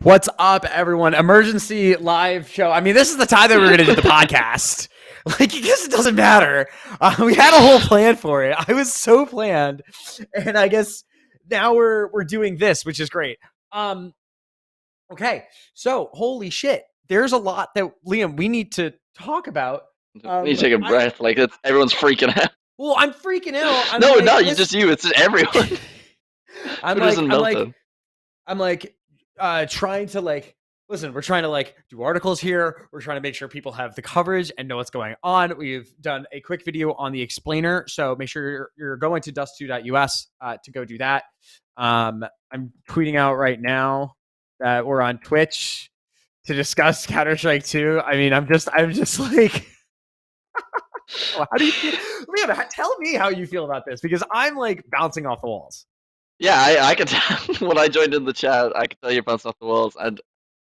What's up, everyone? Emergency live show. I mean, this is the time that we're going to do the podcast. Like, I guess it doesn't matter. We had a whole plan for it. I was so planned, and I guess now we're doing this, which is great. Okay, so holy shit, there's a lot that Liam we need to talk about. We need to take a I breath. Like everyone's freaking out. well, I'm freaking out. I'm No, like, not you. Just you. It's just everyone. I'm Twitter's like, in I'm like, meltdown. I'm like trying to like listen, we're trying to like do articles here. We're trying to make sure people have the coverage and know what's going on. We've done a quick video on the explainer, so make sure you're going to dust2.us to go do that. I'm tweeting out right now that we're on Twitch to discuss Counter-Strike 2. I mean, I'm just like how do you feel? Liam, tell me how you feel about this because I'm like bouncing off the walls. Yeah, I could tell when I joined in the chat. I could tell you're bouncing off the walls, and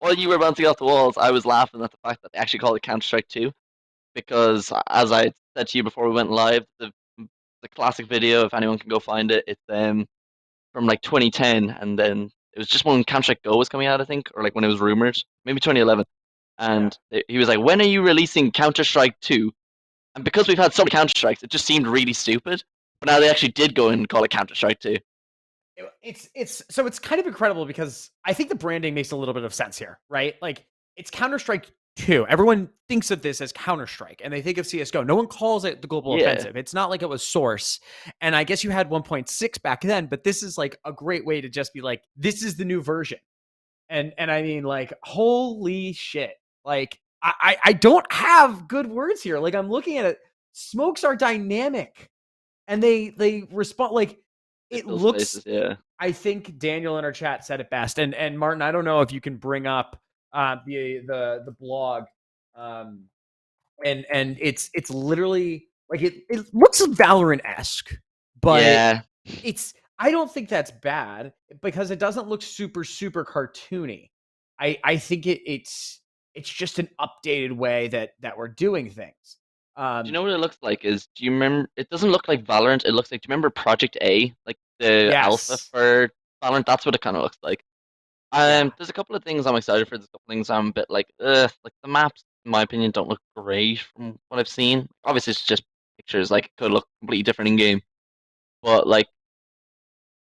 while you were bouncing off the walls, I was laughing at the fact that they actually called it Counter Strike 2 because, as I said to you before we went live, the classic video, if anyone can go find it, it's from like 2010, and then it was just when Counter Strike Go was coming out, I think, or like when it was rumored, maybe 2011, Yeah. and he was like, "When are you releasing Counter Strike 2?" And because we've had so many Counter Strikes, it just seemed really stupid. But now they actually did go and call it Counter Strike 2. It's kind of incredible because I think the branding makes a little bit of sense here, right? Like it's Counter-Strike 2. Everyone thinks of this as Counter-Strike and they think of CS:GO. No one calls it the global Yeah, offensive. It's not like it was Source. And I guess you had 1.6 back then, but this is like a great way to just be like, this is the new version. And I mean, like, holy shit. Like, I don't have good words here. Like, I'm looking at it. Smokes are dynamic and they respond like they it fill looks. spaces. Yeah, I think Daniel in our chat said it best. And Martin, I don't know if you can bring up the blog, um, and it's literally like it looks Valorant esque, but yeah. it's I don't think that's bad because it doesn't look super cartoony. I think it's just an updated way that we're doing things. Do you Um, know what it looks like? Do you remember? It doesn't look like Valorant. It looks like. Do you remember Project A, like the alpha yes. for Valorant? That's what it kind of looks like. Yeah. There's a couple of things I'm excited for. There's a couple of things I'm a bit like, ugh. Like the maps, in my opinion, don't look great from what I've seen. Obviously, it's just pictures. Like it could look completely different in game. But like,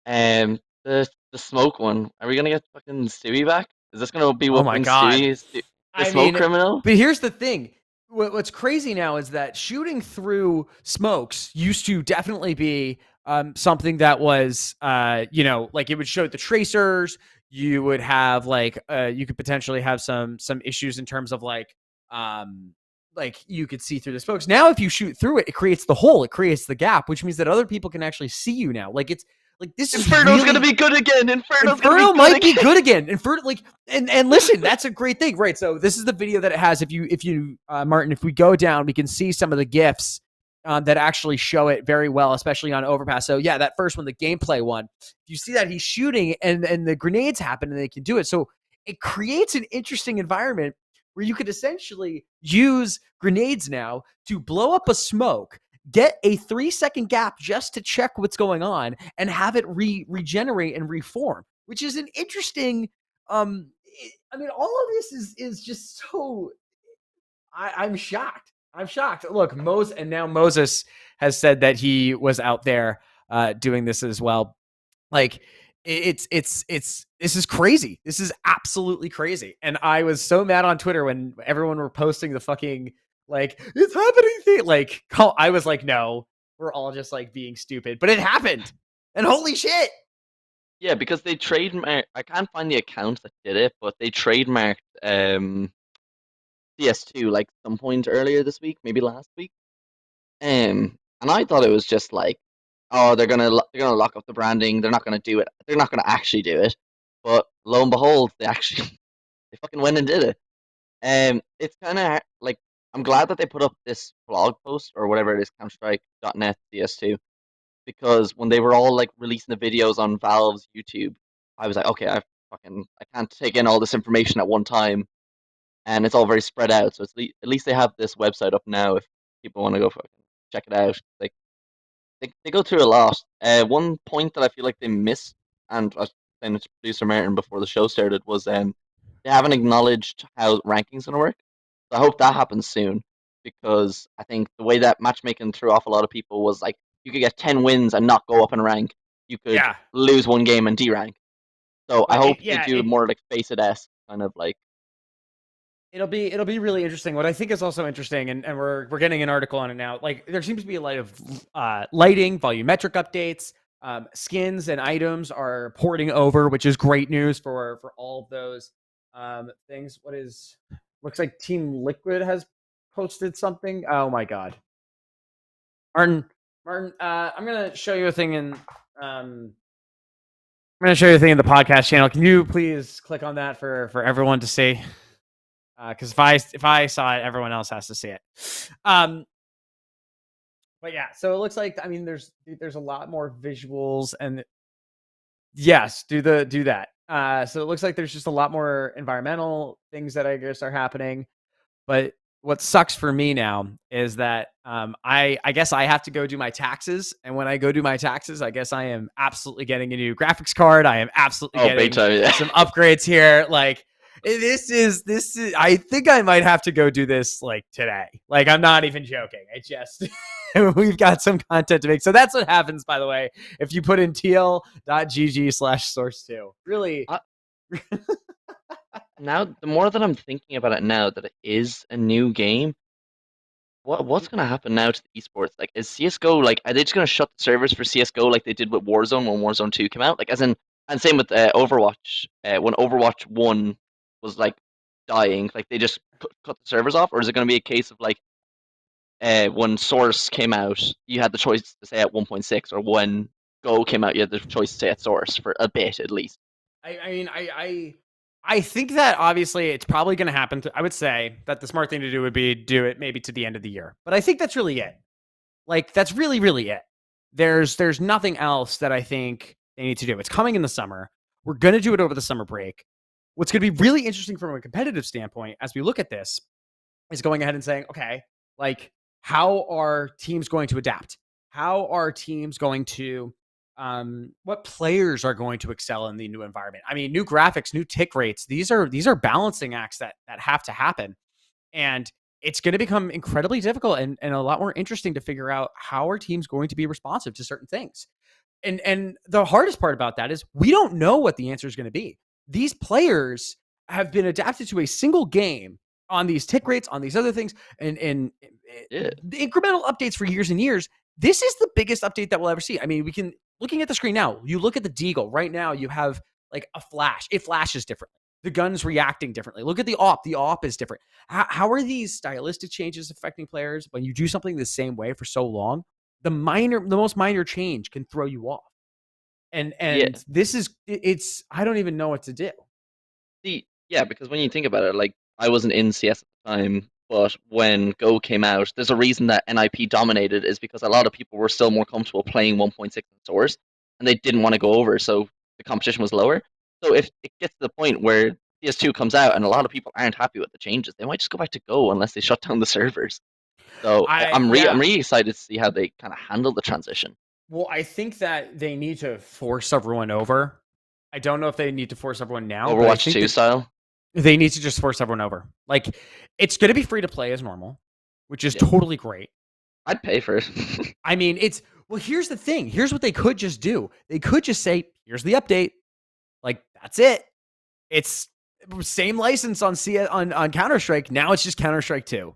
the smoke one. Are we gonna get fucking Stewie back? Is this gonna be Oh what my brings god. Stewie, the I smoke mean, criminal? but here's the thing. What's crazy now is that shooting through smokes used to definitely be something that was, like it would show the tracers. You would have you could potentially have some issues in terms of like you could see through the smokes. Now, if you shoot through it, it creates the hole, it creates the gap, which means that other people can actually see you now. Like it's like this is Inferno's gonna really be good again. Inferno's gonna be Inferno good might be again. good again. Inferno, like, and listen, that's a great thing, right? So this is the video that it has. If you Martin, if we go down, we can see some of the gifs that actually show it very well, especially on Overpass. So yeah, that first one, the gameplay one, you see that he's shooting and the grenades happen and they can do it. So it creates an interesting environment where you could essentially use grenades now to blow up a smoke, get a 3-second gap just to check what's going on and have it regenerate and reform, which is an interesting I mean, all of this is just so I'm shocked. I'm shocked. Look, Moses has said that he was out there doing this as well. Like it's this is crazy. This is absolutely crazy. And I was so mad on Twitter when everyone were posting the fucking like it's happening thing. Like I was like, no, we're all just like being stupid. But it happened. And holy shit. Yeah, because they trademarked. I can't find the account that did it, but they trademarked CS2 like some point earlier this week, maybe last week. And I thought it was just like, oh, they're gonna lock up the branding. They're not gonna do it. They're not gonna actually do it. But lo and behold, they actually they fucking went and did it. It's kind of like I'm glad that they put up this blog post or whatever it is, Counterstrike.net CS2, because when they were all like releasing the videos on Valve's YouTube, I was like, okay, I can't take in all this information at one time, and it's all very spread out. So at least they have this website up now if people want to go fucking check it out. Like they go through a lot. One point that I feel like they missed, and I was saying to producer Martin before the show started, was they haven't acknowledged how ranking's gonna work. So I hope that happens soon because I think the way that matchmaking threw off a lot of people was like you could get 10 wins and not go up in rank. You could Yeah. lose one game and D rank. So I But hope they yeah, do more like Face It S kind of like. it'll be really interesting. What I think is also interesting, and we're getting an article on it now. Like there seems to be a lot of lighting, volumetric updates. Skins and items are porting over, which is great news for all of those things. What is looks like Team Liquid has posted something. Oh my god, Martin, Martin, I'm gonna show you a thing in I'm gonna show you a thing in the podcast channel. Can you please click on that for everyone to see? Because if I saw it, everyone else has to see it. But yeah, so it looks like there's a lot more visuals and yes, do that. So it looks like there's just a lot more environmental things that I guess are happening. But what sucks for me now is that I guess I have to go do my taxes, and when I go do my taxes, I guess I am absolutely getting a new graphics card. I am absolutely Oh, big getting time, yeah. some upgrades here. Like this is. I think I might have to go do this like today. Like I'm not even joking. I just we've got some content to make. So that's what happens, by the way, if you put in tl.gg/source2. Really. Now, the more that I'm thinking about it now that it is a new game, what's gonna happen now to the esports? Like, is CS:GO like are they just gonna shut the servers for CS:GO like they did with Warzone when Warzone 2 came out? Like, as in, and same with Overwatch. When Overwatch 1 was like dying, like they just cut the servers off, or is it gonna be a case of like when Source came out, you had the choice to stay at 1.6, or when Go came out, you had the choice to stay at Source for a bit at least. I mean, I think that obviously it's probably going to happen. I would say that the smart thing to do would be do it maybe to the end of the year. But I think that's really it. Like that's really it. There's nothing else that I think they need to do. It's coming in the summer. We're going to do it over the summer break. What's going to be really interesting from a competitive standpoint as we look at this is going ahead and saying, okay, like how are teams going to adapt? How are teams going to what players are going to excel in the new environment? I mean, new graphics, new tick rates. These are balancing acts that have to happen. And it's going to become incredibly difficult and a lot more interesting to figure out how are teams going to be responsive to certain things. And the hardest part about that is we don't know what the answer is going to be. These players have been adapted to a single game on these tick rates, on these other things, and Yeah. the incremental updates for years and years. This is the biggest update that we'll ever see. I mean, we can looking at the screen now. You look at the Deagle right now. You have like a flash. It flashes differently. The gun's reacting differently. Look at the op. The op is different. How are these stylistic changes affecting players when you do something the same way for so long? The most minor change can throw you off. Yeah. And this is it's I don't even know what to do. See, yeah, because when you think about it, like I wasn't in CS at the time, but when Go came out, there's a reason that NIP dominated is because a lot of people were still more comfortable playing 1.6 in Source, and they didn't want to go over, so the competition was lower. So if it gets to the point where CS2 comes out and a lot of people aren't happy with the changes, they might just go back to Go unless they shut down the servers. So I I'm yeah. really excited to see how they kind of handle the transition. Well, I think that they need to force everyone over. I don't know if they need to force everyone now, but I Overwatch think 2 that style. they need to just force everyone over. Like it's going to be free to play as normal, which is Yeah, totally great. I'd pay for it. I mean, it's well, here's the thing. Here's what they could just do. They could just say, "Here's the update." Like that's it. It's same license on on Counter-Strike. Now it's just Counter-Strike 2.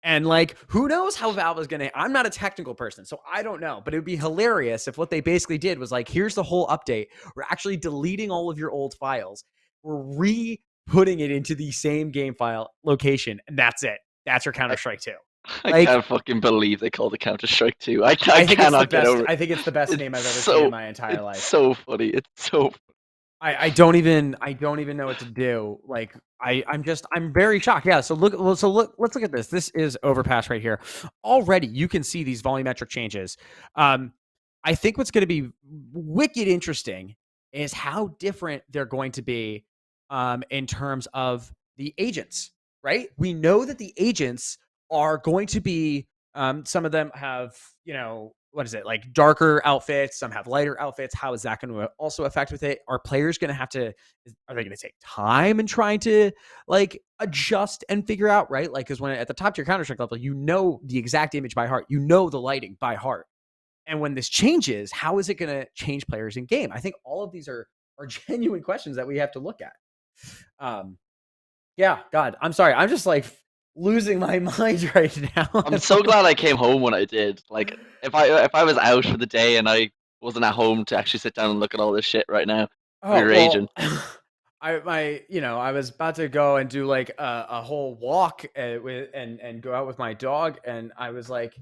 And like, who knows how Valve is gonna? I'm not a technical person, so I don't know. But it would be hilarious if what they basically did was like, here's the whole update. We're actually deleting all of your old files. We're re-putting it into the same game file location, and that's it. That's your I, Counter-Strike 2. I Like, can't fucking believe they called it Counter Strike 2. I I think it's the cannot get best. over it. I think it's the best It's name I've ever seen in so my entire it's life. so funny. It's so I don't even know what to do. Like I'm very shocked. Yeah. So let's look at this. This is Overpass right here. Already you can see these volumetric changes. Um, I think what's going to be wicked interesting is how different they're going to be in terms of the agents, right? We know that the agents are going to be some of them have, what is it, like darker outfits, some have lighter outfits. How is that going to also affect with it? Are players going to have to, are they going to take time in trying to like adjust and figure out, right? Like, because when at the top tier Counter-Strike level, you know the exact image by heart, you know the lighting by heart. And when this changes, how is it going to change players in game? I think all of these are genuine questions that we have to look at. Yeah, God, I'm sorry. I'm just like losing my mind right now. I'm so glad I came home when I did. Like, if I was out for the day and I wasn't at home to actually sit down and look at all this shit right now, I'd be Oh raging. well, I was about to go and do like a whole walk with and go out with my dog, and I was like,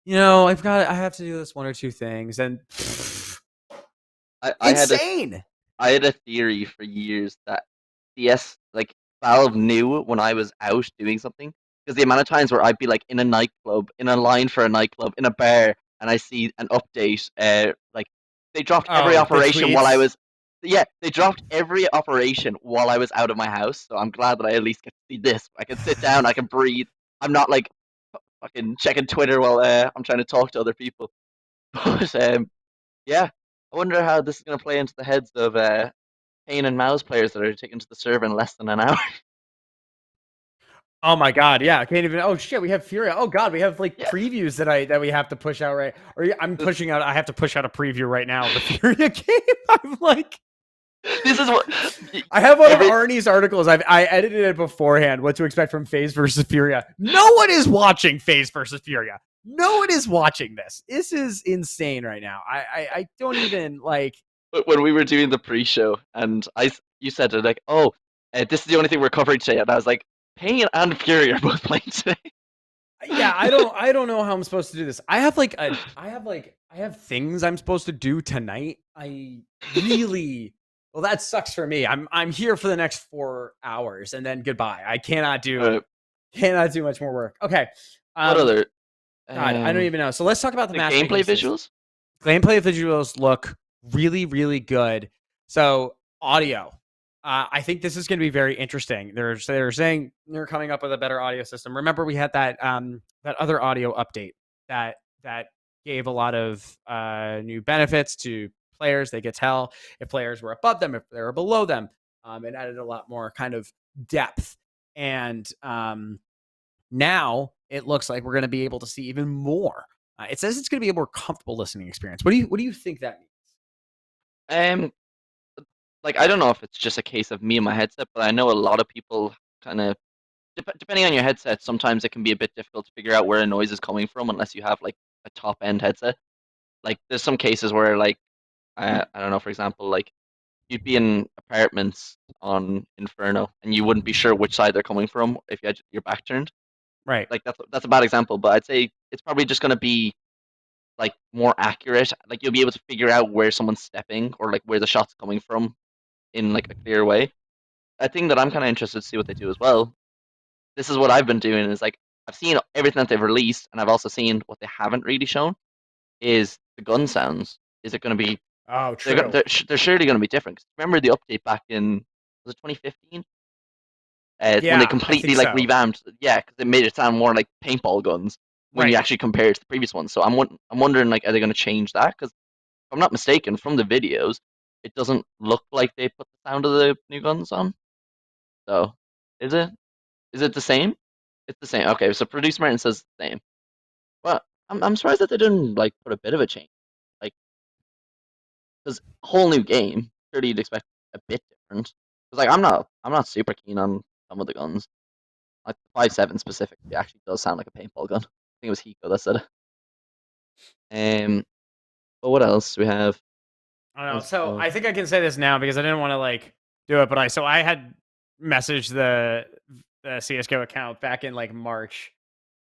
I have to do this one or two things, and I had a insane. I had a theory for years that CS, like Valve knew when I was out doing something, because the amount of times where I'd be like in a nightclub, in a line for a nightclub, in a bar, and I see an update, like they dropped every Oh, the operation while I tweets. was, yeah, they dropped every operation while I was out of my house. So I'm glad that I at least get to see this. I can sit down, I can breathe. I'm not like fucking checking Twitter while I'm trying to talk to other people. But yeah, I wonder how this is going to play into the heads of Pain and Mouse players that are taken to the server in less than an hour. Oh my God, yeah, I can't even. Oh shit, we have Furia. Oh God, we have like Yeah, previews that we have to push out, right? Or I'm this, pushing out. I have to push out a preview right now of the Furia game. I'm like, this is what I have one of every Arnie's articles. I edited it beforehand. What to expect from FaZe versus Furia. No one is watching FaZe versus Furia. No one is watching this. This is insane right now. I don't even like. when we were doing the pre-show and you said it like, oh, this is the only thing we're covering today, and I was like, Pain and Fury are both playing today. Yeah, I don't know how I'm supposed to do this. I have things I'm supposed to do tonight. I really well, that sucks for me. I'm here for the next 4 hours and then goodbye. I Uh, cannot do much more work. Okay. what Um other God, I don't even know. So let's talk about the the gameplay matchmaking system. visuals? Gameplay visuals look really, really good. So audio. I think this is going to be very interesting. They're saying they're coming up with a better audio system. Remember, we had that other audio update that gave a lot of new benefits to players. They could tell if players were above them, if they were below them. It added a lot more kind of depth. And now it looks like we're going to be able to see even more. It says it's going to be a more comfortable listening experience. What do you think that means? Um, like I don't know if it's just a case of me and my headset, but I know a lot of people kind of depending on your headset, sometimes it can be a bit difficult to figure out where a noise is coming from unless you have like a top end headset. Like there's some cases where like I don't know, for example, like you'd be in apartments on Inferno and you wouldn't be sure which side they're coming from if you had your back turned. Right. Like that's a bad example, but I'd say it's probably just gonna be like more accurate. Like you'll be able to figure out where someone's stepping or like where the shot's coming from in like a clear way. A thing that I'm kind of interested to see what they do as well. This is what I've been doing is like I've seen everything that they've released, and I've also seen what they haven't really shown is the gun sounds. Is it going to be? Oh, They're true. they're surely going to be different. 'Cause remember the update back in was it 2015? When they Yeah, I think completely like so. revamped, yeah, because they made it sound more like paintball guns when you Right. actually compare it to the previous ones. So I'm wondering like are they going to change that? Because if I'm not mistaken, from the videos, it doesn't look like they put the sound of the new guns on. So is it? Is it the same? It's the same. Okay, so producer Martin says the same. Well, I'm surprised that they didn't like put a bit of a change, like because whole new game. Surely you'd expect a bit different. Because like I'm not super keen on some of the guns. Like the 5.7 specifically actually does sound like a paintball gun. I think it was Hiko that said it. But what else do we have? I don't know. What's So I think I can say this now because I didn't want to like do it, but I had messaged the CS:GO account back in like March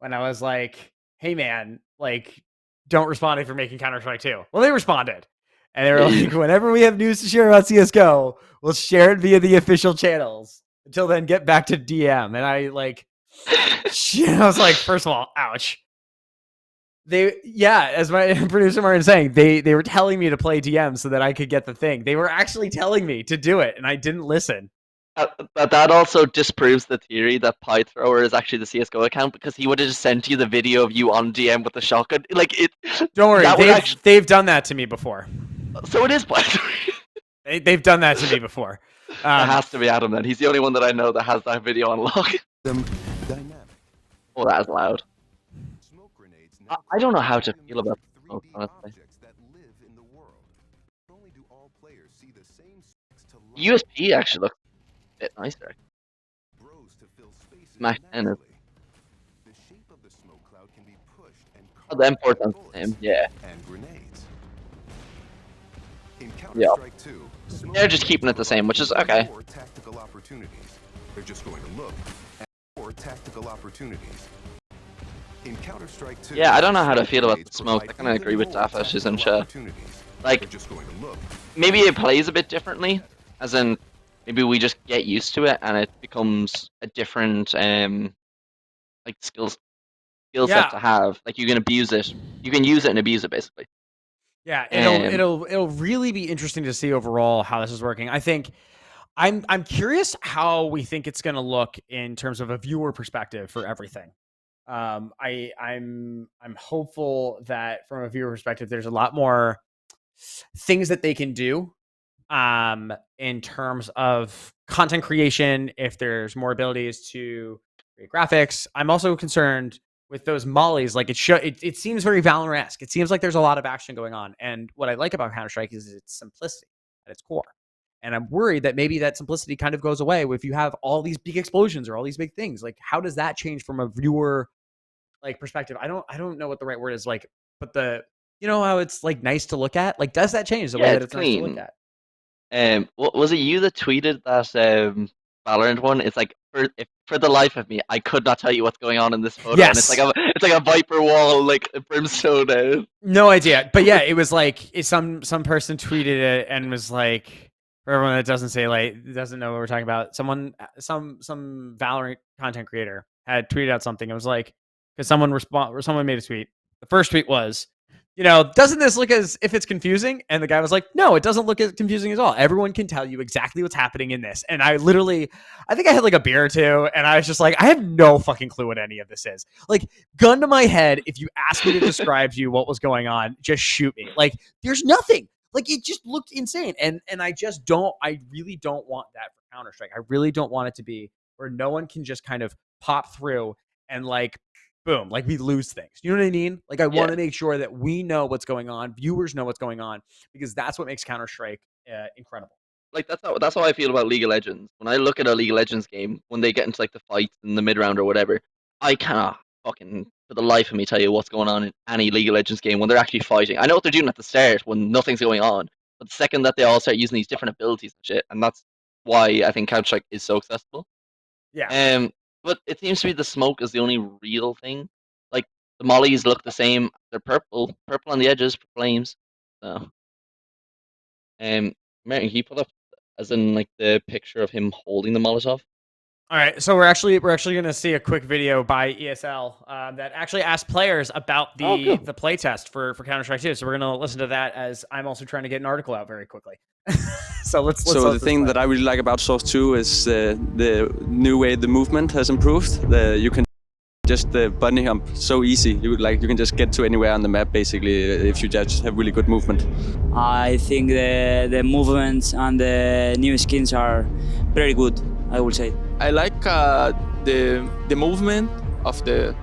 when I was like, "Hey man, like don't respond if you're making Counter Strike 2." Well, they responded. And they were like, "Whenever we have news to share about CS:GO, we'll share it via the official channels. Until then, get back to DM." And I like I was like, first of all, ouch. As my producer Martin saying, they were telling me to play DM so that I could get the thing. They were actually telling me to do it, and I didn't listen. That also disproves the theory that Pythrower is actually the CS:GO account, because he would have just sent you the video of you on DM with the shotgun. Like it. Don't worry, That would actually. they've done that to me before. So it is Pythrower. They've done that to me before. It has to be Adam then. He's the only one that I know that has that video on lock. Oh, that is loud. I don't know how to feel about smoke, honestly. USP actually looks a bit nicer. Smash 10 is. Oh, the import on him, yeah. Yeah. They're just keeping it the same, which is okay. They're just going to look for tactical opportunities. In Counter-Strike 2, yeah, I don't know how to feel about the smoke. I kind of agree with Dafash in chat. Like, maybe it plays a bit differently, as in, maybe we just get used to it and it becomes a different, like skill set to have. Like you can abuse it, you can use it and abuse it basically. Yeah, it'll really be interesting to see overall how this is working. I think I'm curious how we think it's going to look in terms of a viewer perspective for everything. I'm hopeful that from a viewer perspective, there's a lot more things that they can do in terms of content creation. If there's more abilities to create graphics, I'm also concerned with those mollies. Like it seems very Valorant-esque. It seems like there's a lot of action going on. And what I like about Counter-Strike is its simplicity at its core. And I'm worried that maybe that simplicity kind of goes away if you have all these big explosions or all these big things. Like, how does that change from a viewer like perspective? I don't know what the right word is. Like, but how it's like nice to look at. Like, does that change the way that it's clean. nice to look at? What was it you that tweeted that Valorant one? It's like for the life of me, I could not tell you what's going on in this photo. Yes. And it's like a Viper wall, like a brimstone. No idea. But yeah, it was like some person tweeted it and was like, for everyone that doesn't know what we're talking about, some Valorant content creator had tweeted out something. It was like, because someone made a tweet. The first tweet was, doesn't this look as if it's confusing? And the guy was like, no, it doesn't look as confusing at all. Everyone can tell you exactly what's happening in this. And I think I had like a beer or two, and I was just like, I have no fucking clue what any of this is. Like, gun to my head, if you ask me to describe to you what was going on, just shoot me. Like, there's nothing. Like, it just looked insane. And I really don't want that for Counter-Strike. I really don't want it to be where no one can just kind of pop through and like, boom, like we lose things. You know what I mean? Like, I want to make sure that we know what's going on, viewers know what's going on, because that's what makes Counter-Strike incredible. Like, that's how I feel about League of Legends. When I look at a League of Legends game, when they get into like the fights in the mid round or whatever, I cannot fucking for the life of me tell you what's going on in any League of Legends game when they're actually fighting. I know what they're doing at the start when nothing's going on, but the second that they all start using these different abilities and shit, and that's why I think Counter-Strike is so accessible. Yeah. But it seems to be the smoke is the only real thing. Like, the mollies look the same. They're purple on the edges for flames. So, Martin, can you put up as in like the picture of him holding the Molotov? All right, so we're actually going to see a quick video by ESL that actually asked players about the playtest for Counter-Strike 2. So we're going to listen to that as I'm also trying to get an article out very quickly. So the thing that I really like about Source 2 is the new way the movement has improved. You can just bunny hump so easy. You can just get to anywhere on the map basically if you just have really good movement. I think the movements and the new skins are very good, I would say. I like the movement of the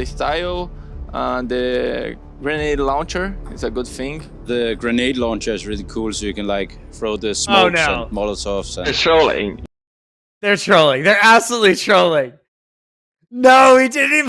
style, the grenade launcher is a good thing. The grenade launcher is really cool, so you can like throw the smokes and molotovs. They're trolling. They're trolling. They're absolutely trolling. No, he didn't.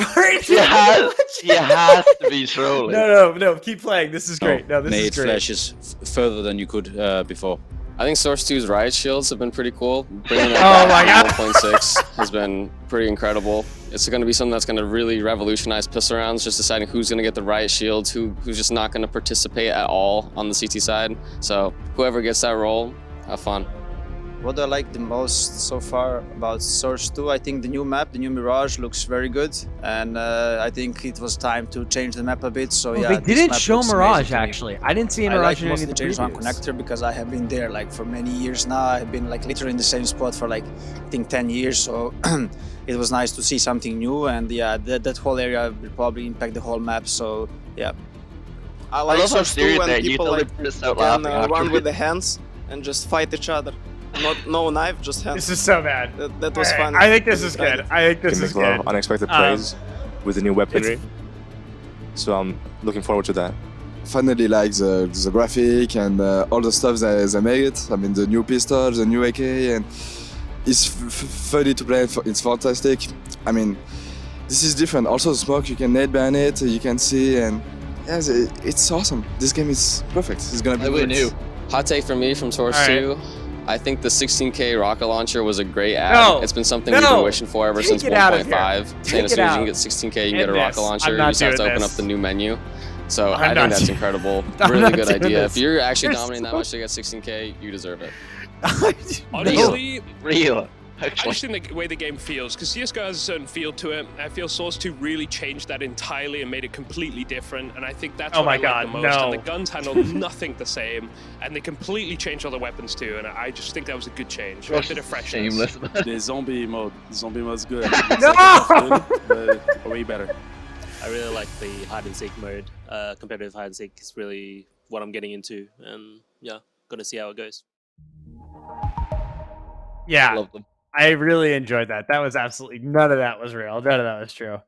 You have to be trolling. No. Keep playing. This is great. No, this is great. Grenade flashes further than you could before. I think Source 2's riot shields have been pretty cool. Bringing it Oh my back God. to 1.6 has been pretty incredible. It's going to be something that's going to really revolutionize pistol rounds, just deciding who's going to get the riot shields, who's just not going to participate at all on the CT side. So whoever gets that role, have fun. What I like the most so far about Source 2, I think the new map, the new Mirage, looks very good, and I think it was time to change the map a bit. So Well, yeah, they this didn't map show looks Mirage amazing to me. actually. I didn't see I Mirage like in any mostly of the James Bond previews. connector because I have been there like for many years now. I've been like literally in the same spot for like I think 10 years. So it was nice to see something new, and yeah, that whole area will probably impact the whole map. So yeah. I I like love how Source 2 serious when that you people totally like burst out can laughing run after with the hands and just fight each other. No knife, just hands. This is so bad. That was fun. I think this is good. I think this can is make a lot good. of unexpected plays with the new weaponry. it's- So I'm looking forward to that. Finally, like the graphic and all the stuff they made it. I mean, the new pistol, the new AK, and it's funny to play. It's fantastic. I mean, this is different. Also, the smoke, you can nade ban it, you can see, and yes, it's awesome. This game is perfect. It's gonna be I great. knew. Hot take from me from Source All right. 2. I think the 16K rocket launcher was a great add. No. It's been something we've been wishing for ever Take since it out of 1.5. here. Saying Take as it soon as you out. can get 16K, you can End get a rocket this. launcher. I'm You not just have to doing open this. up the new menu. So I'm I not think that's doing- incredible. I'm Really not good doing idea. this. If you're actually There's dominating that so- much to get 16K, you deserve it. Honestly, Real. I Actually. just think the way the game feels, because CSGO has a certain feel to it. I feel Source 2 really changed that entirely and made it completely different, and I think that's Oh what my I God, like the most. no. And the guns handle nothing the same, and they completely changed all the weapons too, and I just think that was a good change. A bit of freshness. Shameless. The zombie mode. Zombie mode's good. No! but way better. I really like the hide and seek mode. Competitive hide and seek is really what I'm getting into, and yeah, gonna see how it goes. Yeah, Love them. I really enjoyed that. That was absolutely none of that was real. None of that was true.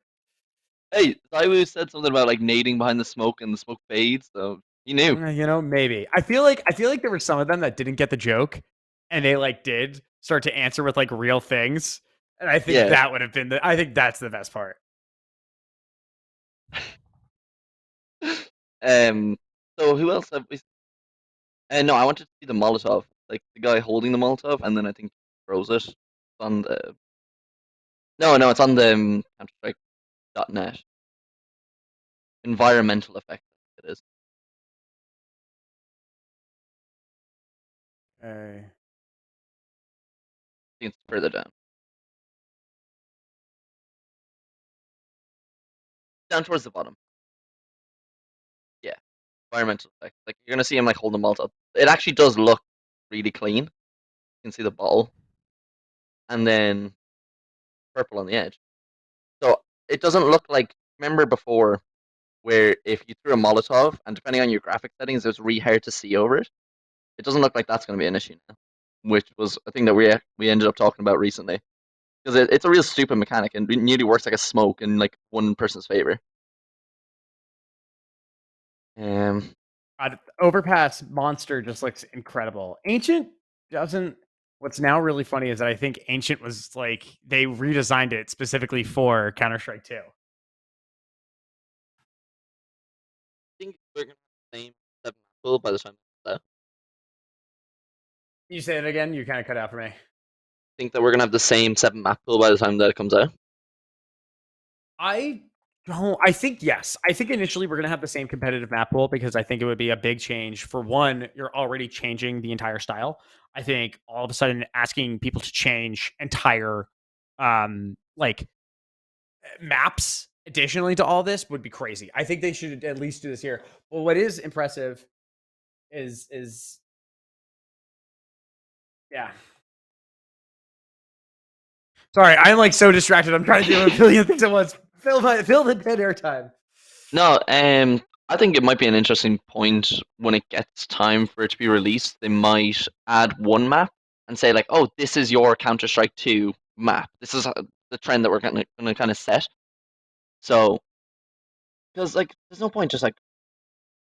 Hey, Zywoo said something about like nading behind the smoke and the smoke fades, so he knew. You know, maybe. I feel like there were some of them that didn't get the joke, and they like did start to answer with like real things, and I think Yeah. that would have been I think that's the best part. So who else have we? No, I wanted to see the Molotov, like the guy holding the Molotov, and then I think throws it. It's on the. No, it's on the Counterstrike.net. Environmental effect. It is. I think it's further down. Down towards the bottom. Yeah, environmental effect. Like you're gonna see him like holding the Molotov. It actually does look really clean. You can see the ball, and then purple on the edge. So it doesn't look like. Remember before, where if you threw a Molotov and depending on your graphic settings, it was really hard to see over it. It doesn't look like that's going to be an issue now, which was a thing that we ended up talking about recently. Because it's a real stupid mechanic and it nearly works like a smoke in like one person's favor. God, Overpass monster just looks incredible. Ancient doesn't. What's now really funny is that I think Ancient was like they redesigned it specifically for Counter-Strike 2. I think we're going to have the same 7 pool by the time it's out. You say it again? You kind of cut out for me. I think that we're going to have the same 7 map pool by the time that it comes out. I don't. I think yes. I think initially we're gonna have the same competitive map pool because I think it would be a big change. For one, you're already changing the entire style. I think all of a sudden asking people to change entire like maps additionally to all this would be crazy. I think they should at least do this here. Well, what is impressive is yeah. Sorry, I'm like so distracted. I'm trying to do a billion things at once. Fill the dead air time. No, I think it might be an interesting point when it gets time for it to be released. They might add one map and say like, "Oh, this is your Counter-Strike 2 map. This is the trend that we're going to kind of set." So, because like, there's no point just like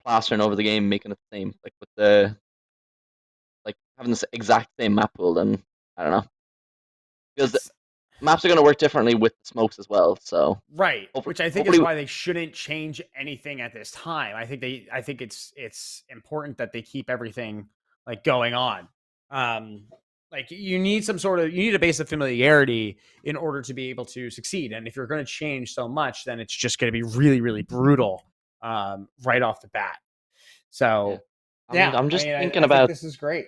plastering over the game, making it the same, like with the like having this exact same map pool. Then I don't know, because maps are going to work differently with the smokes as well. So right, which I think is why they shouldn't change anything at this time. I think it's important that they keep everything like going on. Like you need a base of familiarity in order to be able to succeed. And if you're going to change so much, then it's just going to be really, really brutal right off the bat. So I'm just thinking about. this is great.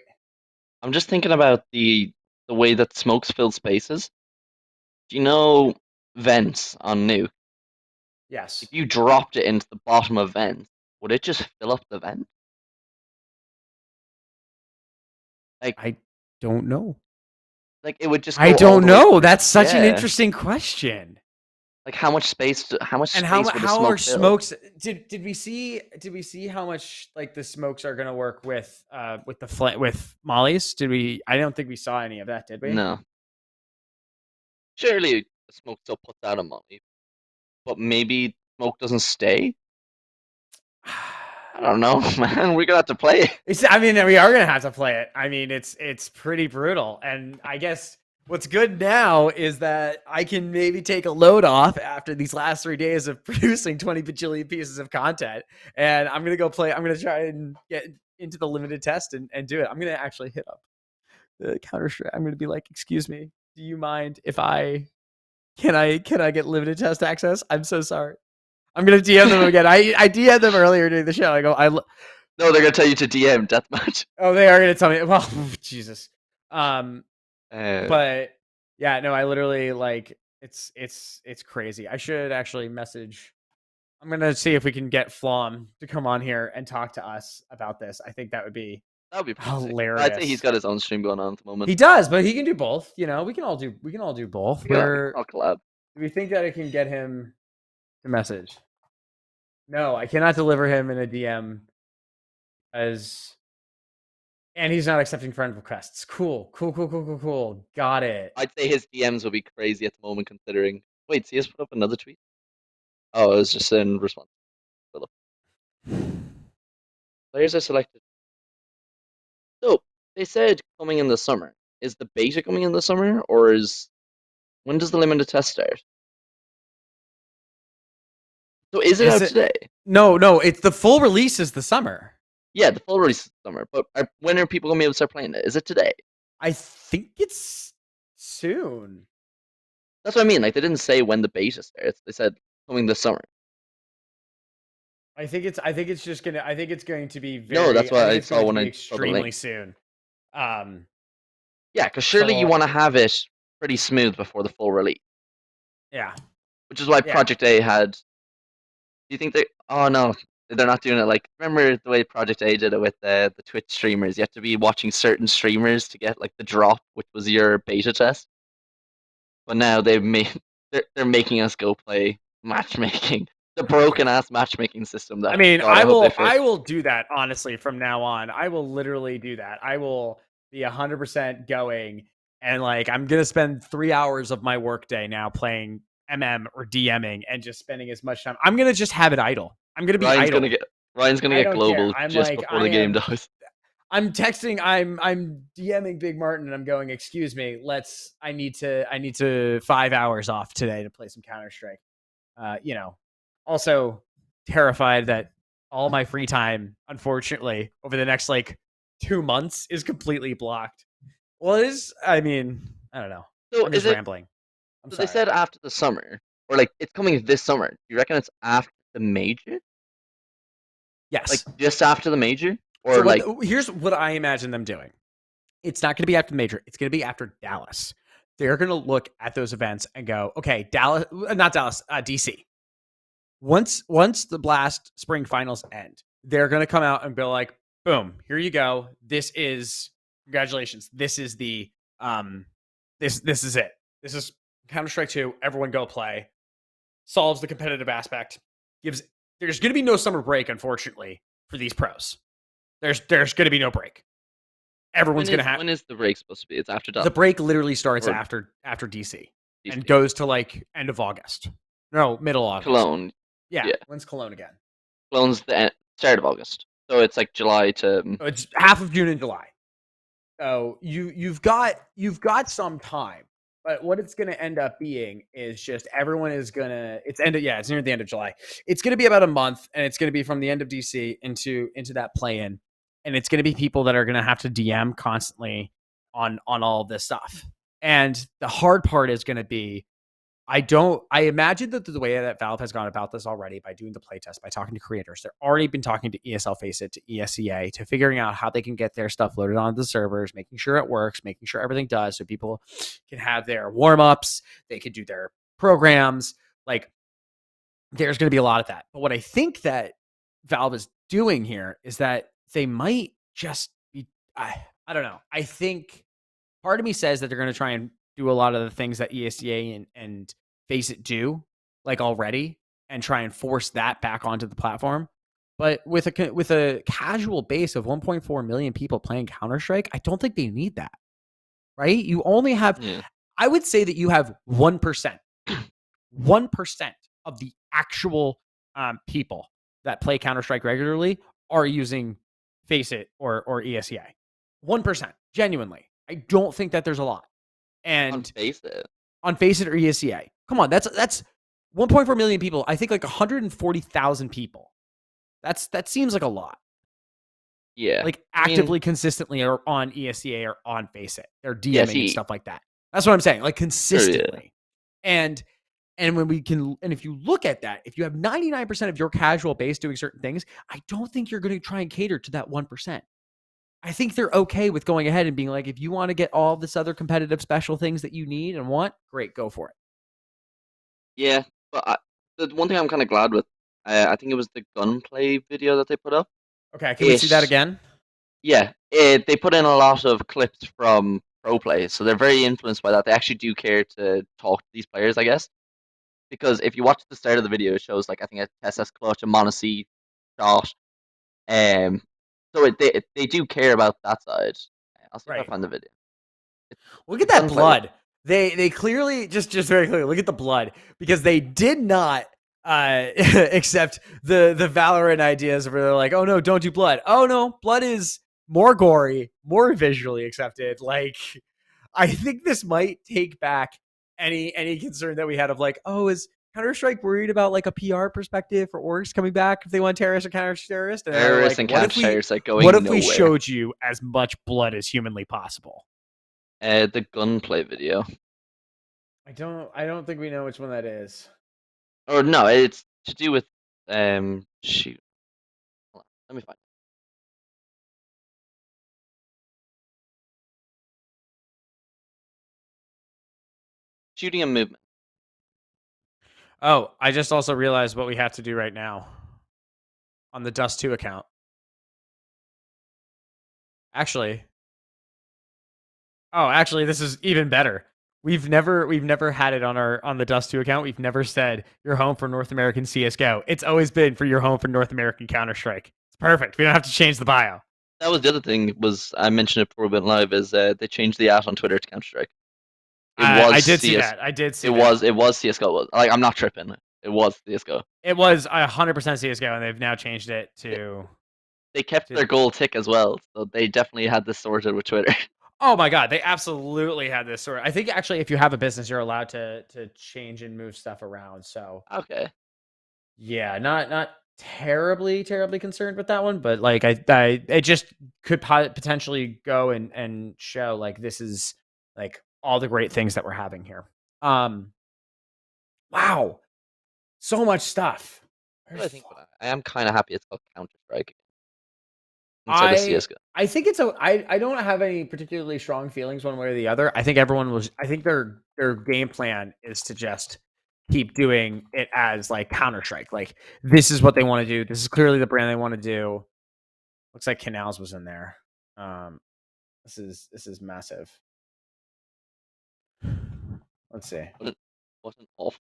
I'm just thinking about the way that smokes fill spaces. Do you know vents on Nuke? Yes. If you dropped it into the bottom of vents, would it just fill up the vent? Like I don't know. Like it would just. I go all don't the way know. through. That's such an Yeah. interesting question. Like how much space? How much And space would the how smoke are fill? smokes? Did we see how much like the smokes are gonna work with with mollies? Did we? I don't think we saw any of that, did we? No. Surely the smoke still puts out a molly, but maybe smoke doesn't stay. I don't know, man. We're gonna have to play it. I mean, we are gonna have to play it. I mean, it's pretty brutal, and I guess what's good now is that I can maybe take a load off after these last 3 days of producing 20 bajillion pieces of content, and I'm gonna go play. I'm gonna try and get into the limited test and do it. I'm gonna actually hit up the Counter-Strike. I'm gonna be like, "Excuse me, do you mind if I can I get limited test access? I'm so sorry." I'm gonna DM them again. I DM'd them earlier during the show. I go, No, they're gonna tell you to DM deathmatch. oh, they are gonna tell me. Well, Jesus. But yeah, no, I literally like it's crazy. I should actually message. I'm gonna see if we can get Flom to come on here and talk to us about this. I think that would be That'd be pretty sick. hilarious. I'd say he's got his own stream going on at the moment. He does, but he can do both. You know, we can all do both. We can all collab. Do we think that it can get him to message? No, I cannot deliver him in a DM and he's not accepting friend requests. Cool. Got it. I'd say his DMs will be crazy at the moment, considering. Wait, CS put up another tweet? Oh, it was just in response. Players are selected. So they said coming in the summer. Is the beta coming in the summer, or when does the limited test start? So is it out today? No, it's the full release is the summer. Yeah, the full release is summer. But when are people gonna be able to start playing it? Is it today? I think it's soon. That's what I mean. Like they didn't say when the beta starts. They said coming this summer. I think it's going to be very. No, that's what I saw when I saw the extremely link. soon. Yeah, because surely you want to have it pretty smooth before the full release. Yeah. Which is why Yeah. Project A had. Do you think they? Oh no, they're not doing it. Like remember the way Project A did it with the Twitch streamers? You have to be watching certain streamers to get like the drop, which was your beta test. But now they're making us go play matchmaking. The broken ass matchmaking system. That I mean, God, hope they fix. I will do that honestly from now on. I will literally do that. I will be 100% going and like I'm gonna spend 3 hours of my workday now playing MM or DMing and just spending as much time. I'm gonna just have it idle. I'm gonna be Ryan's idle. Ryan's gonna I get don't global care. I'm just like, before the game dies. I'm texting. I'm DMing Big Martin, and I'm going. Excuse me. I need to 5 hours off today to play some Counter-Strike. Also terrified that all my free time, unfortunately, over the next like 2 months is completely blocked. Well, it is. I mean, I don't know. So I'm is just it? rambling. So they said after the summer, or like it's coming this summer. Do you reckon it's after the major? Yes. Like just after the major, or So like here's what I imagine them doing. It's not going to be after the major. It's going to be after Dallas. They're going to look at those events and go, okay, DC. Once the Blast Spring Finals end, they're going to come out and be like, boom, here you go. This is congratulations. This is the this is it. This is Counter-Strike 2. Everyone go play. Solves the competitive aspect. There's going to be no summer break, unfortunately, for these pros. There's going to be no break. Everyone's going to have. When is the break supposed to be? It's after Dallas. The break literally starts after DC and goes to like end of August. No, middle August. Cologne. Yeah. When's Cologne again? Cologne's the start of August, so it's like July to. It's half of June and July. So you've got some time, but what it's going to end up being is just everyone is going to. It's near the end of July. It's going to be about a month, and it's going to be from the end of DC into that play-in. And it's going to be people that are going to have to DM constantly on all of this stuff. And the hard part is going to be I imagine that the way that Valve has gone about this already by doing the playtest, by talking to creators, they're already been talking to ESL Faceit, to ESEA, to figuring out how they can get their stuff loaded onto the servers, making sure it works, making sure everything does, so people can have their warm-ups, they can do their programs. Like, there's going to be a lot of that. But what I think that Valve is doing here is that they might just be, I don't know. I think part of me says that they're going to try and do a lot of the things that ESEA and Faceit do, like, already, and try and force that back onto the platform. But with a casual base of 1.4 million people playing Counter-Strike, I don't think they need that. Right? You only have, I would say that you have 1%, 1% of the actual people that play Counter-Strike regularly are using Faceit or ESEA. 1%, genuinely. I don't think that there's a lot. And on Faceit or ESEA. Come on, that's 1.4 million people. I think like 140,000 people. That seems like a lot. Yeah. Like actively, consistently are on ESEA or on Faceit. They're DMing and stuff like that. That's what I'm saying. Like consistently. And when we can, and if you look at that, if you have 99% of your casual base doing certain things, I don't think you're going to try and cater to that 1%. I think they're okay with going ahead and being like, if you want to get all this other competitive special things that you need and want, great, go for it. Yeah, but the one thing I'm kind of glad with, I think it was the gunplay video that they put up. Okay, can we see that again? Yeah, they put in a lot of clips from pro play, so they're very influenced by that. They actually do care to talk to these players, I guess. Because if you watch the start of the video, it shows, like, I think a TSS clutch, a m0NESY shot. So they do care about that side. I'll see if I find the video. Look at that blood. They clearly, just very clearly, look at the blood, because they did not accept the Valorant ideas where they're like, oh no, don't do blood. Oh no, blood is more gory, more visually accepted. Like, I think this might take back any concern that we had of like, oh, is Counter-Strike worried about like a PR perspective for orgs coming back if they want terrorists or counter-terrorists? Terrorists and counter-terrorists are going What if nowhere. we showed you as much blood as humanly possible? The gunplay video. I don't think we know which one that is. Or no, it's to do with shoot. Hold on, let me find it. Shooting and movement. Oh, I just also realized what we have to do right now on the Dust2 account. Actually, this is even better. We've never had it on the Dust2 account. We've never said your home for North American CS:GO. It's always been for your home for North American Counter-Strike. It's perfect. We don't have to change the bio. That was the other thing. Was I mentioned it before we went live? Is they changed the @ on Twitter to Counter-Strike. I did see that. It was CS:GO. Like, I'm not tripping. It was CS:GO. It was 100% CS:GO, and they've now changed it to. They kept their goal tick as well, so they definitely had this sorted with Twitter. Oh my god, they absolutely had this sort. I think actually, if you have a business, you're allowed to change and move stuff around. So okay, yeah, not terribly concerned with that one, but like it just could potentially go and show like this is like all the great things that we're having here. Wow, so much stuff. I think I am kind of happy it's called Counter-Strike instead of CS:GO. I think it's I don't have any particularly strong feelings one way or the other. I think I think their game plan is to just keep doing it as like Counter-Strike. Like, this is what they want to do. This is clearly the brand they want to do. Looks like Canals was in there. This is massive. Let's see. What an awful.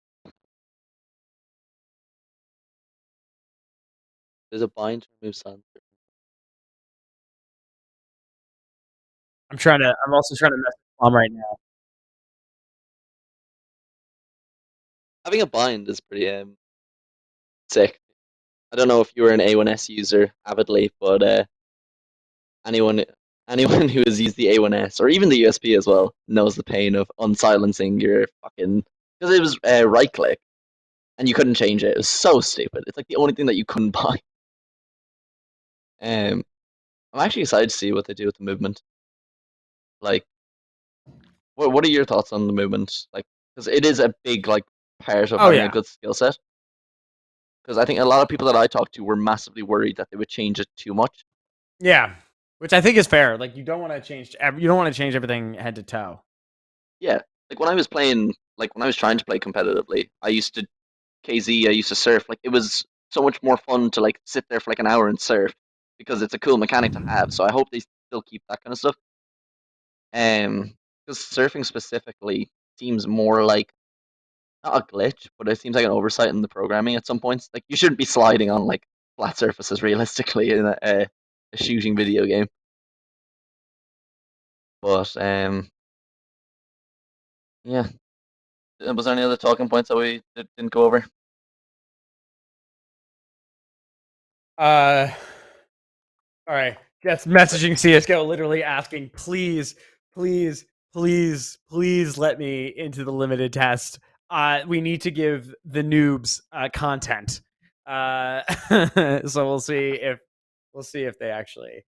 There's a bind to remove silence. I'm also trying to mess with Plum right now. Having a bind is pretty sick. I don't know if you were an A1S user avidly, but anyone who has used the A1S or even the USP as well knows the pain of unsilencing your fucking, because it was right click and you couldn't change it. It was so stupid. It's like the only thing that you couldn't buy. I'm actually excited to see what they do with the movement. Like, what are your thoughts on the movement? Like, because it is a big like part of Oh, having yeah. a good skill set. Because I think a lot of people that I talked to were massively worried that they would change it too much. Yeah, which I think is fair. Like you don't want to change. You don't want to change everything head to toe. Yeah, like when I was playing, like when I was trying to play competitively, I used to KZ. I used to surf. Like it was so much more fun to like sit there for like an hour and surf because it's a cool mechanic to have. So I hope they still keep that kind of stuff. Because surfing specifically seems more like not a glitch, but it seems like an oversight in the programming at some points. Like you shouldn't be sliding on like flat surfaces realistically in a shooting video game. But yeah. Was there any other talking points that we didn't go over? All right. Just messaging CS:GO, literally asking, please, please, please, please let me into the limited test. We need to give the noobs content. So we'll see if they actually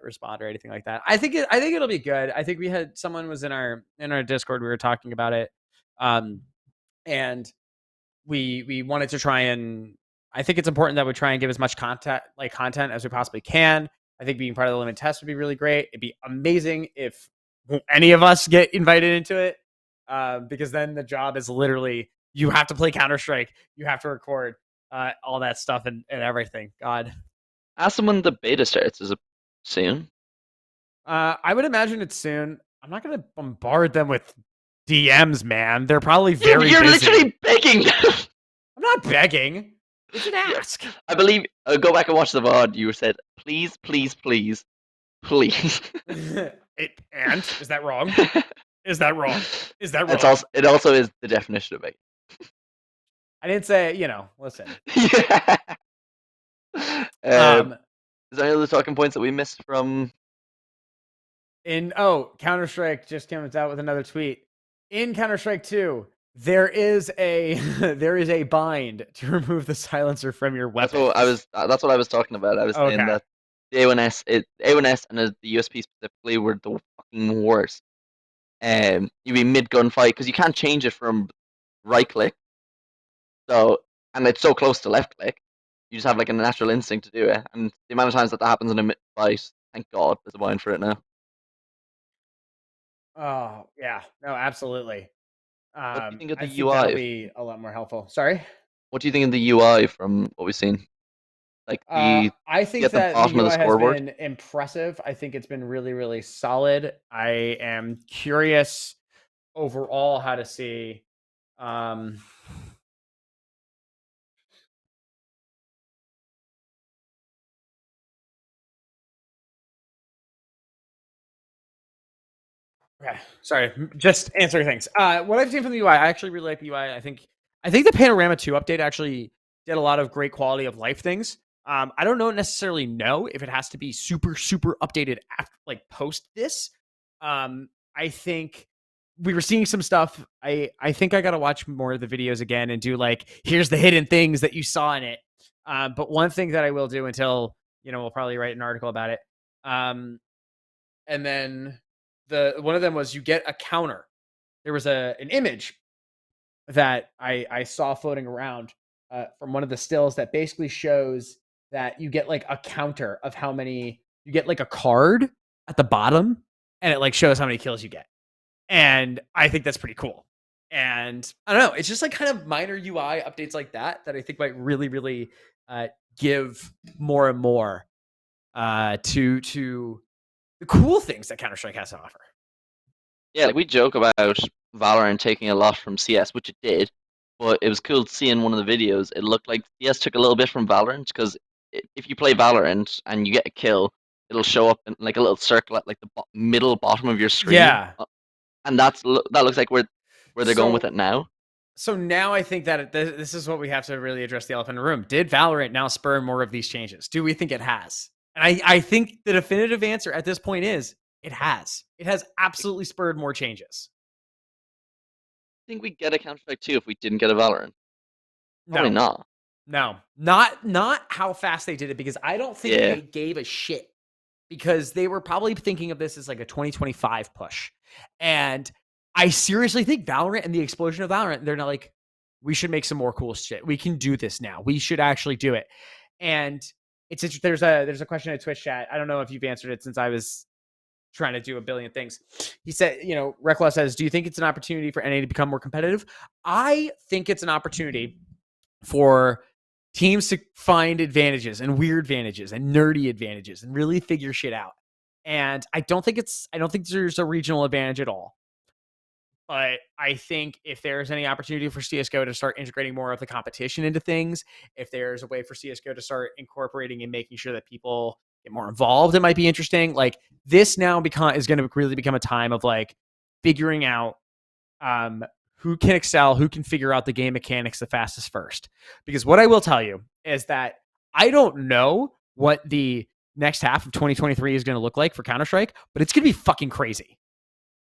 respond or anything like that. I think it'll be good. I think we had someone was in our Discord. We were talking about it, and we wanted to try and. I think it's important that we try and give as much content as we possibly can. I think being part of the limited test would be really great. It'd be amazing if any of us get invited into it, because then the job is literally you have to play Counter-Strike, you have to record all that stuff and everything. God. Ask them when the beta starts. Is it soon? I would imagine it's soon. I'm not going to bombard them with DMs, man. They're probably very You're busy. literally begging them. I'm not begging. It's an ask. I believe. Go back and watch the VOD. You said, please, please, please, please. And is that wrong? Is that wrong? Is that wrong? It also is the definition of begging. I didn't say, listen. Yeah. Is there any other talking points that we missed from? Counter-Strike just came out with another tweet. In Counter-Strike 2, there is a bind to remove the silencer from your weapon. That's what I was talking about. I was saying that the A1S and the USP specifically were the fucking worst. You'd be mid gunfight because you can't change it from right click. So and it's so close to left click, you just have like a natural instinct to do it. And the amount of times that happens in a mid fight, thank God, there's a bind for it now. Oh yeah, no, absolutely. What do you think of the I think UI? that'll be a lot more helpful. Sorry. What do you think of the UI from what we've seen? Like I think at the that bottom the of UI the has scoreboard? been impressive. I think it's been really, really solid. I am curious overall how to see. Okay, sorry, just answering things. What I've seen from the UI, I actually really like the UI. I think the Panorama 2 update actually did a lot of great quality of life things. I don't necessarily know if it has to be super, super updated after, like, post this. I think we were seeing some stuff. I think I got to watch more of the videos again and do like, here's the hidden things that you saw in it. But one thing that I will do until, we'll probably write an article about it. And then one of them was you get a counter. There was an image that I saw floating around from one of the stills that basically shows that you get like a counter of how many, you get like a card at the bottom and it like shows how many kills you get. And I think that's pretty cool. And I don't know, it's just like kind of minor UI updates like that I think might really, really give more and more to the cool things that Counter-Strike has to offer. Yeah, like we joke about Valorant taking a lot from CS, which it did, but it was cool to see in one of the videos. It looked like CS took a little bit from Valorant because if you play Valorant and you get a kill, it'll show up in like a little circle at like the middle bottom of your screen. Yeah, and that looks like where they're going with it now. So now I think that this is what we have to really address the elephant in the room. Did Valorant now spur more of these changes? Do we think it has? And I think the definitive answer at this point is it has. It has absolutely spurred more changes. I think we'd get a Counter-Strike 2 if we didn't get a Valorant. Probably not. No, not how fast they did it, because I don't think they gave a shit, because they were probably thinking of this as like a 2025 push. And I seriously think Valorant and the explosion of Valorant, they're not like, we should make some more cool shit. We can do this now. We should actually do it. And it's there's a question in Twitch chat. I don't know if you've answered it since I was trying to do a billion things. He said, Reckless says, do you think it's an opportunity for NA to become more competitive? I think it's an opportunity for teams to find advantages and weird advantages and nerdy advantages and really figure shit out. And I don't think there's a regional advantage at all. But I think if there's any opportunity for CSGO to start integrating more of the competition into things, if there's a way for CSGO to start incorporating and making sure that people get more involved, it might be interesting. Like this now is going to really become a time of like figuring out who can excel, who can figure out the game mechanics the fastest first. Because what I will tell you is that I don't know what the next half of 2023 is going to look like for Counter-Strike, but it's going to be fucking crazy.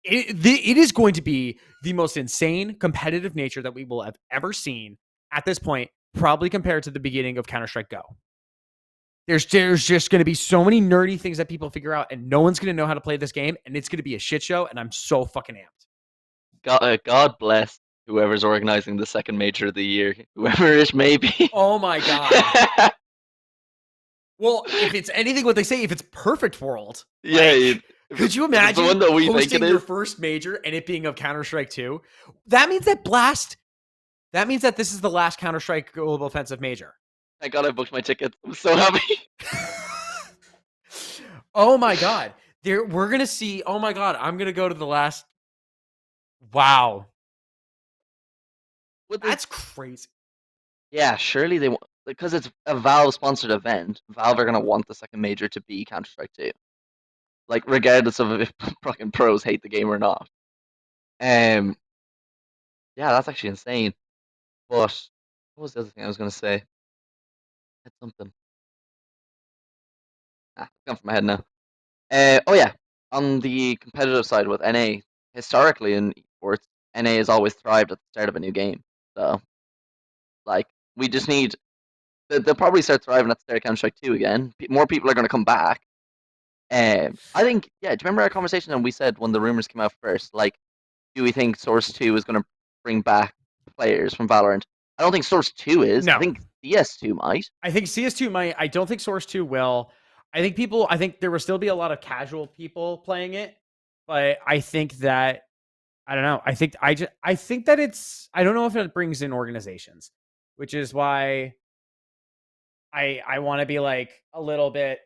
It is going to be the most insane competitive nature that we will have ever seen at this point, probably compared to the beginning of Counter-Strike Go. There's just going to be so many nerdy things that people figure out, and no one's going to know how to play this game, and it's going to be a shit show, and I'm so fucking amped. God bless whoever's organizing the second major of the year, whoever it may be. Oh my God. Well, if it's anything what they say, if it's Perfect World. Yeah. Could you imagine the one that we hosting think it your is? first major and it being of Counter-Strike 2? That means that this is the last Counter-Strike Global Offensive major. Thank God I booked my tickets. I'm so happy. Oh my God. We're going to see. Oh my God. I'm going to go to the last. Wow. That's crazy. Yeah, surely they want, because it's a Valve-sponsored event, Valve are going to want the second major to be Counter-Strike 2. Like, regardless of if fucking pros hate the game or not. Yeah, that's actually insane. But what was the other thing I was going to say? I had something. It's gone from my head now. Oh yeah, on the competitive side with NA, historically in esports, NA has always thrived at the start of a new game. So, like, we just need. They'll probably start thriving at the start of Counter-Strike 2 again. More people are going to come back. I think, yeah, do you remember our conversation when we said when the rumors came out first, like, do we think Source 2 is going to bring back players from Valorant? I don't think Source 2 is. No. I think CS2 might. I think CS2 might. I don't think Source 2 will. I think there will still be a lot of casual people playing it, but I think that, I don't know. I think that it's, I don't know if it brings in organizations, which is why I want to be like a little bit,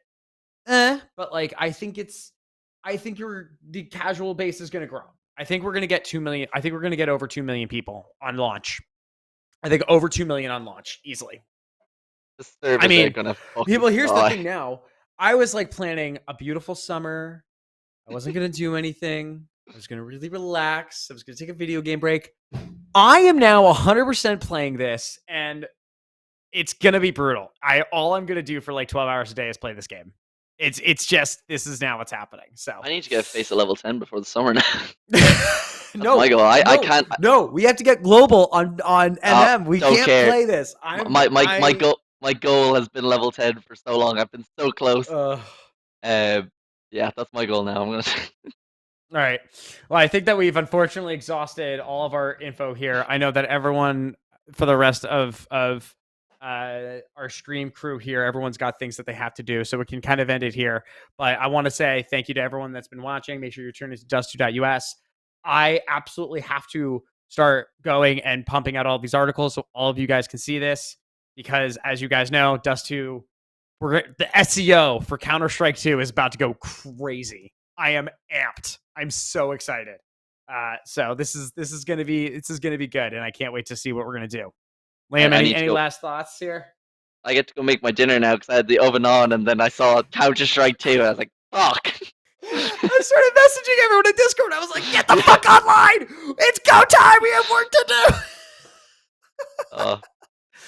but like, I think the casual base is going to grow. I think we're going to get 2 million. I think we're going to get over 2 million people on launch. I think over 2 million on launch easily. I mean, people, here's the thing now. I was like planning a beautiful summer. I wasn't going to do anything. I was going to really relax. I was going to take a video game break. I am now 100% playing this, and it's going to be brutal. All I'm going to do for like 12 hours a day is play this game. It's just, this is now what's happening. So I need to get face at level 10 before the summer now. No, my goal. I can't. No, we have to get global on MM. We can't play this. My goal has been level 10 for so long. I've been so close. Yeah, that's my goal now. I'm gonna. All right. Well, I think that we've unfortunately exhausted all of our info here. I know that everyone, for the rest of our stream crew here, everyone's got things that they have to do, so we can kind of end it here. But I want to say thank you to everyone that's been watching. Make sure you're tuning to Dust2.us. I absolutely have to start going and pumping out all these articles so all of you guys can see this, because as you guys know, Dust2, the SEO for Counter-Strike 2 is about to go crazy. I am amped. I'm so excited. So this is gonna be good, and I can't wait to see what we're gonna do. Liam, any last thoughts here? I get to go make my dinner now because I had the oven on, and then I saw Counter-Strike 2. I was like, fuck. I started messaging everyone in Discord. I was like, get the fuck online! It's go time! We have work to do!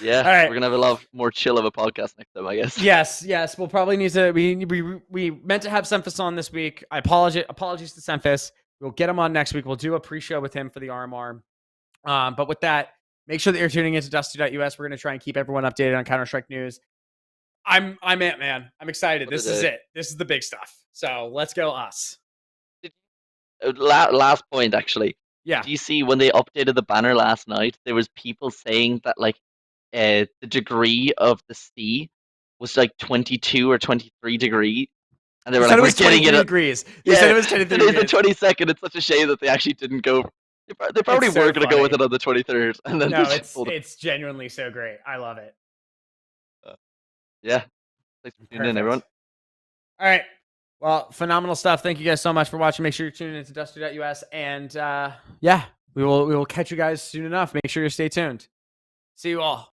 Yeah, all right. We're going to have a lot more chill of a podcast next time, I guess. Yes. We'll probably need to... We meant to have Semphis on this week. Apologies to Semphis. We'll get him on next week. We'll do a pre-show with him for the RMR. But with that, make sure that you're tuning into Dust2.us. We're going to try and keep everyone updated on Counter-Strike news. I'm amped, man. I'm excited. This is it. This is the big stuff. So let's go us. Last point, actually. Yeah. Do you see when they updated the banner last night? There was people saying that like the degree of the sea was like 22 or 23 degrees, and they They were said like, it "We're was getting 23 it." degrees. They Yeah, said it was 23 today's the degrees. 22nd. It's such a shame that they actually didn't go. They probably It's so were going to go with funny. it on the 23rd, and then No, they just pulled it. it's genuinely so great. I love it. Yeah. Thanks for tuning in, everyone. All right. Well, phenomenal stuff. Thank you guys so much for watching. Make sure you're tuning into Duster.us. And yeah, we will catch you guys soon enough. Make sure you stay tuned. See you all.